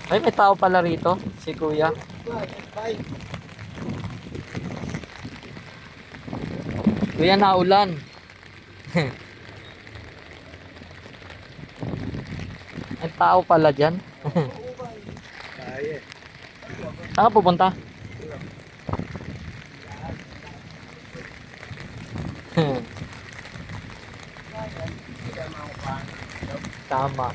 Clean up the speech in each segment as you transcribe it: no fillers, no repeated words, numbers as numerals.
Ay, may tao pala rito, si Kuya. Kuya, naulan. May tao pala dyan. Saan ka pupunta? Tama.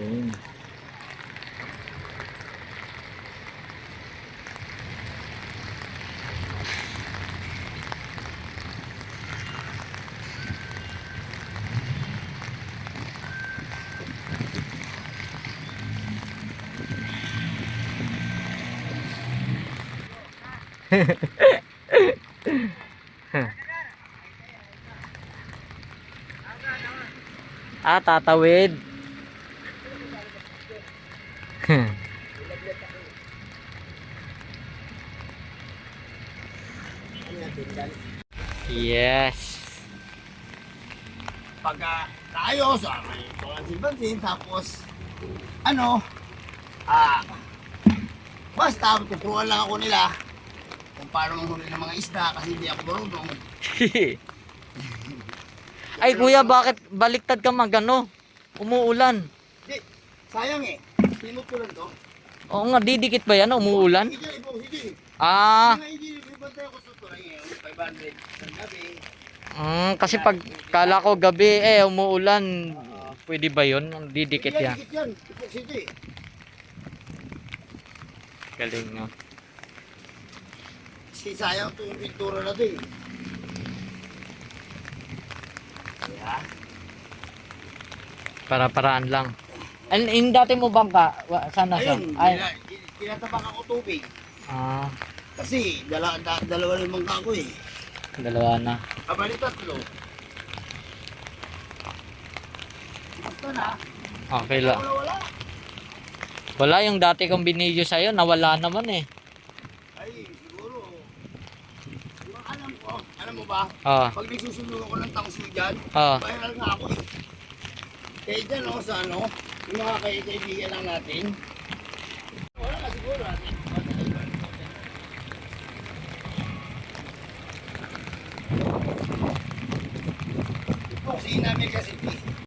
Galing. Tatawid. Yes. Pagka naayos, may pansin-pansin, tapos, basta tuturuan lang ako nila kung paano manghuli ng mga isda kasi hindi ako marunong. Ay kuya, bakit baliktad ka magano? Umuulan. Hindi, sayang eh. Simot ko lang to. Oo nga, didikit ba yan? Umuulan? Hindi. Ah, Hindi, bantay ako sa turay ngayon. 500 ng gabi. kasi pag kala ko gabi umuulan. Pwede ba yun? Didikit yan. Dikit yan. Dikit eh. Galing no. Kasi sayang ito yung pintura na ito eh. Kaya, Para-paraan lang. Yung dati mo bangka, sana siya? ayun, Ay, tinatabak ako tubig. Kasi dalawa na yung mangka ko eh. dalawa na. Kabali tatlo. Basta na. Okay lang. Wala. Wala yung dati kong binidyo sa'yo, nawala naman eh. Ay, siguro. Yung alam mo ba? Ah, Pag nagsusulo ako ng tangso dyan, ah. viral nga ako eh. Kaya dyan sa yung mga kaibigan lang natin. Wala na siguro.